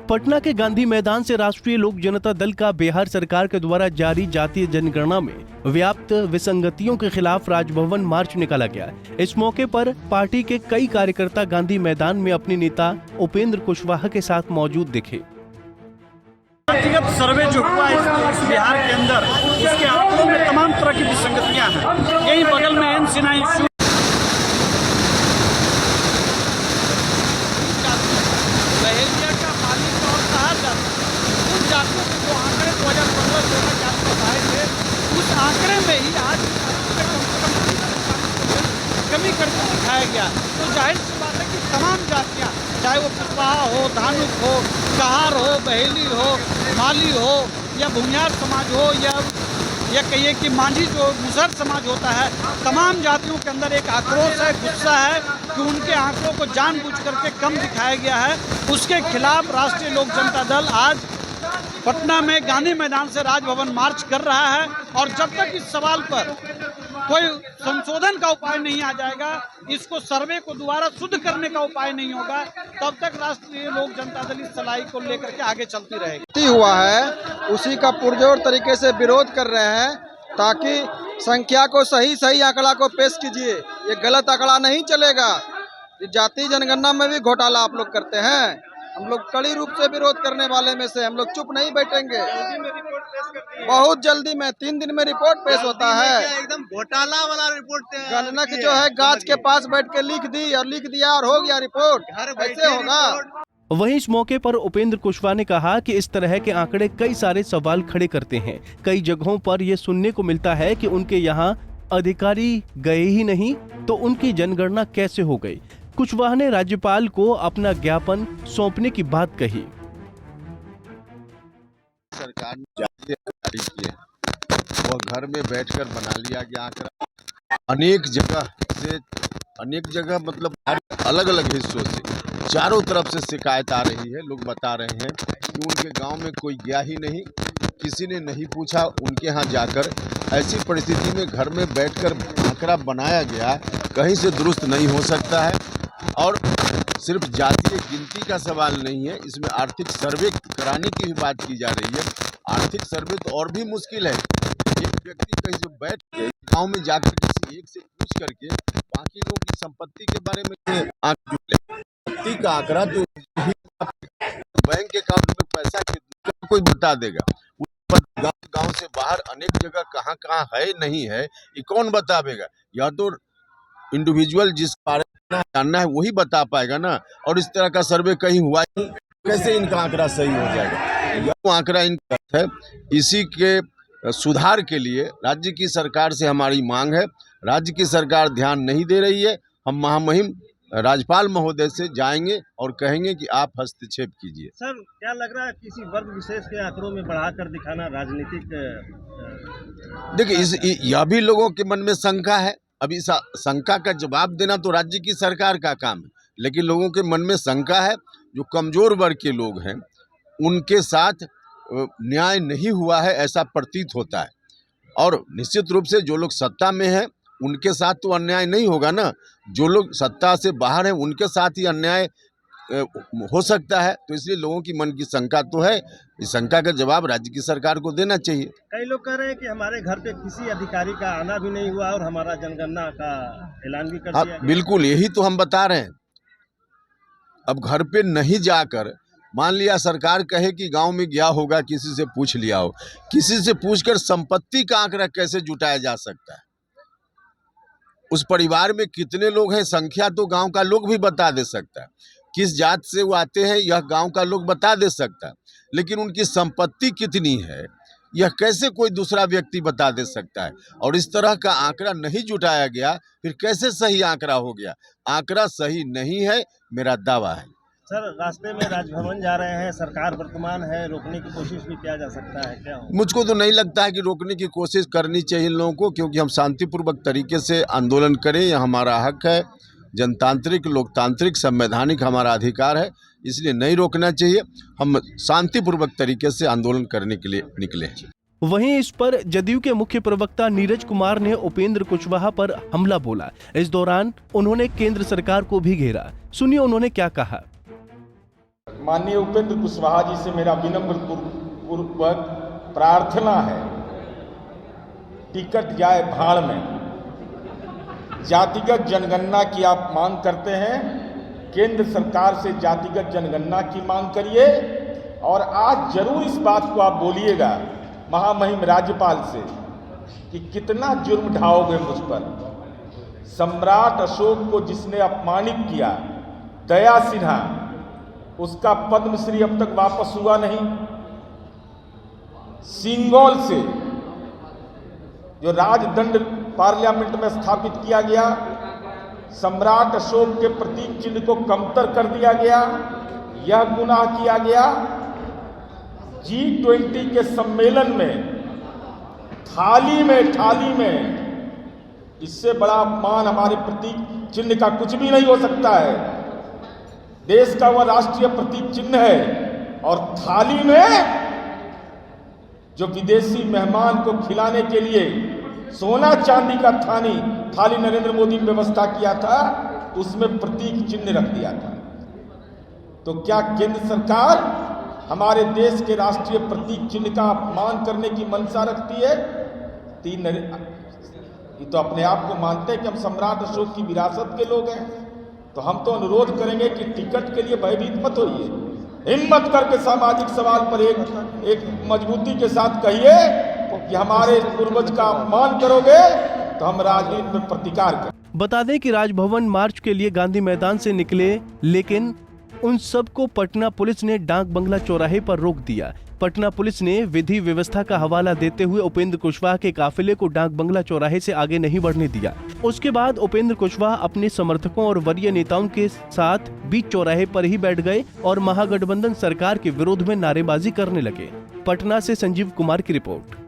पटना के गांधी मैदान से राष्ट्रीय लोक जनता दल का बिहार सरकार के द्वारा जारी जातीय जनगणना में व्याप्त विसंगतियों के खिलाफ राजभवन मार्च निकाला गया। इस मौके पर पार्टी के कई कार्यकर्ता गांधी मैदान में अपने नेता उपेंद्र कुशवाहा के साथ मौजूद दिखे। व्यक्तिगत सर्वे जो हुआ इस बिहार के अंदर, उसके आंकड़ों में तमाम तरह की विसंगतियां हैं। यही बगल में एनसीना इश्यू का मालिक और कहा जाता है। उन जातियों के जो आंकड़े 2015-16 के आसपास आए थे, उस आंकड़े में ही आज कमी करके दिखाया गया। तो जाहिर सी बात है कि तमाम जातियां, चाहे वो कुशवाहा हो, धानुक हो, कहार हो, बहेली हो, माली हो या भूमियार समाज हो या कहिए कि मांझी जो मुसहर समाज होता है, तमाम जातियों के अंदर एक आक्रोश है, गुस्सा है कि उनके आंकड़ों को जानबूझ करके कम दिखाया गया है। उसके खिलाफ राष्ट्रीय लोक जनता दल आज पटना में गांधी मैदान से राजभवन मार्च कर रहा है। और जब तक इस सवाल पर कोई संशोधन का उपाय नहीं आ जाएगा, इसको सर्वे को दोबारा शुद्ध करने का उपाय नहीं होगा, तब तक राष्ट्रीय लोक जनता दल इस सलाई को लेकर के आगे चलती रहेगी। हुआ है उसी का पुरजोर तरीके से विरोध कर रहे हैं, ताकि संख्या को सही आंकड़ा को पेश कीजिए। ये गलत आंकड़ा नहीं चलेगा। जाति जनगणना में भी घोटाला आप लोग करते हैं। हम लोग कड़ी रूप से विरोध करने वाले में से हम लोग चुप नहीं बैठेंगे। बहुत जल्दी में 3 दिन में रिपोर्ट पेश होता है। एकदम घोटाला वाला रिपोर्ट गणना की जो है गाछ के पास बैठ के लिख दी और लिख दिया और हो गया रिपोर्ट, ऐसे होगा। वहीं इस मौके पर उपेंद्र कुशवाहा ने कहा कि इस तरह के आंकड़े कई सारे सवाल खड़े करते हैं। कई जगहों पर यह सुनने को मिलता है कि उनके यहाँ अधिकारी गए ही नहीं तो उनकी जनगणना कैसे हो गई। कुशवाहा ने राज्यपाल को अपना ज्ञापन सौंपने की बात कही। सरकार ने जातीय जारी किए, वो घर में बैठकर बना लिया गया आंकड़ा। अनेक जगह मतलब अलग अलग हिस्सों से चारों तरफ से शिकायत आ रही है। लोग बता रहे हैं कि उनके गांव में कोई गया ही नहीं, किसी ने नहीं पूछा उनके यहाँ जाकर। ऐसी परिस्थिति में घर में बैठकर आंकड़ा बनाया गया कहीं से दुरुस्त नहीं हो सकता है। और सिर्फ जातीय गिनती का सवाल नहीं है, इसमें आर्थिक सर्वे कराने की भी बात की जा रही है। आर्थिक सर्वे तो और भी मुश्किल है। एक व्यक्ति कहीं से बैठ के गाँव में जाकर किसी एक से पूछ करके बाकी लोगों की संपत्ति के बारे में संपत्ति का आंकड़ा तो बैंक अकाउंट में पैसा कितना कोई बता देगा। गांव से बाहर अनेक जगह कहां कहां है नहीं है, ये कौन बतावेगा? या तो इंडिविजुअल जिस बारे में जानना है वही बता पाएगा ना। और इस तरह का सर्वे कहीं हुआ ही, कैसे इनका आंकड़ा सही हो जाएगा? यह आंकड़ा इनका है। इसी के सुधार के लिए राज्य की सरकार से हमारी मांग है। राज्य की सरकार ध्यान नहीं दे रही है। हम महामहिम राज्यपाल महोदय से जाएंगे और कहेंगे कि आप हस्तक्षेप कीजिए। सर, क्या लग रहा है किसी वर्ग विशेष के आंकड़ों में बढ़ाकर दिखाना राजनीतिक? देखिए, यह भी लोगों के मन में शंका है। अभी इस शंका का जवाब देना तो राज्य की सरकार का काम है, लेकिन लोगों के मन में शंका है। जो कमजोर वर्ग के लोग हैं उनके साथ न्याय नहीं हुआ है ऐसा प्रतीत होता है। और निश्चित रूप से जो लोग सत्ता में हैं उनके साथ तो अन्याय नहीं होगा ना। जो लोग सत्ता से बाहर हैं उनके साथ ही अन्याय हो सकता है। तो इसलिए लोगों की मन की शंका तो है। इस शंका का जवाब राज्य की सरकार को देना चाहिए। कई लोग कह रहे हैं कि हमारे घर पे किसी अधिकारी का आना भी नहीं हुआ और हमारा जनगणना का ऐलान भी कर दिया गया। बिल्कुल, यही तो हम बता रहे हैं। अब घर पे नहीं जाकर, मान लिया सरकार कहे कि गांव में गया होगा, किसी से पूछ लिया हो, किसी से पूछकर संपत्ति का आंकड़ा कैसे जुटाया जा सकता है? उस परिवार में कितने लोग हैं, संख्या तो गांव का लोग भी बता दे सकता है। किस जात से वो आते हैं यह गांव का लोग बता दे सकता है, लेकिन उनकी संपत्ति कितनी है यह कैसे कोई दूसरा व्यक्ति बता दे सकता है? और इस तरह का आंकड़ा नहीं जुटाया गया, फिर कैसे सही आंकड़ा हो गया? आंकड़ा सही नहीं है, मेरा दावा है। सर, रास्ते में राजभवन जा रहे हैं, सरकार वर्तमान है, रोकने की कोशिश भी किया जा सकता है क्या? मुझको तो नहीं लगता है कि रोकने की कोशिश करनी चाहिए इन लोगों को, क्योंकि हम शांतिपूर्वक तरीके से आंदोलन करें, यह हमारा हक है। जनतांत्रिक, लोकतांत्रिक, संवैधानिक हमारा अधिकार है, इसलिए नहीं रोकना चाहिए। हम शांतिपूर्वक तरीके से आंदोलन करने के लिए निकले हैं। वहीं इस पर जदयू के मुख्य प्रवक्ता नीरज कुमार ने उपेंद्र कुशवाहा पर हमला बोला। इस दौरान उन्होंने केंद्र सरकार को भी घेरा। सुनिए उन्होंने क्या कहा। माननीय उपेंद्र कुशवाहा जी से मेरा विनम्र पूर्वक प्रार्थना है, टिकट जाए भाड़ में। जातिगत जनगणना की आप मांग करते हैं, केंद्र सरकार से जातिगत जनगणना की मांग करिए और आज जरूर इस बात को आप बोलिएगा महामहिम राज्यपाल से कि कितना जुर्म ढाओगे मुझ पर। सम्राट अशोक को जिसने अपमानित किया, दया सिन्हा, उसका पद्मश्री अब तक वापस हुआ नहीं। सिंगौल से जो राजदंड पार्लियामेंट में स्थापित किया गया, सम्राट अशोक के प्रतीक चिन्ह को कमतर कर दिया गया, यह गुनाह किया गया। G20 के सम्मेलन में थाली में इससे बड़ा अपमान हमारे प्रतीक चिन्ह का कुछ भी नहीं हो सकता है। देश का वह राष्ट्रीय प्रतीक चिन्ह है और थाली में जो विदेशी मेहमान को खिलाने के लिए सोना चांदी का थाली नरेंद्र मोदी ने व्यवस्था किया था, उसमें प्रतीक चिन्ह रख दिया था। तो क्या केंद्र सरकार हमारे देश के राष्ट्रीय प्रतीक चिन्ह का अपमान करने की मंशा रखती है? ये तो अपने आप को मानते हैं कि हम सम्राट अशोक की विरासत के लोग हैं। तो हम तो अनुरोध करेंगे कि टिकट के लिए भयभीत मत होइए, हिम्मत करके सामाजिक सवाल पर एक मजबूती के साथ कहिए कि हमारे पूर्वज का अपमान करोगे तो हम राजनीति में प्रतिकार करें। बता दें कि राजभवन मार्च के लिए गांधी मैदान से निकले, लेकिन उन सबको पटना पुलिस ने डाक बंगला चौराहे पर रोक दिया। पटना पुलिस ने विधि व्यवस्था का हवाला देते हुए उपेंद्र कुशवाहा के काफिले को डाक बंगला चौराहे से आगे नहीं बढ़ने दिया। उसके बाद उपेंद्र कुशवाहा अपने समर्थकों और वरीय नेताओं के साथ बीच चौराहे पर ही बैठ गए और महागठबंधन सरकार के विरोध में नारेबाजी करने लगे। पटना से संजीव कुमार की रिपोर्ट।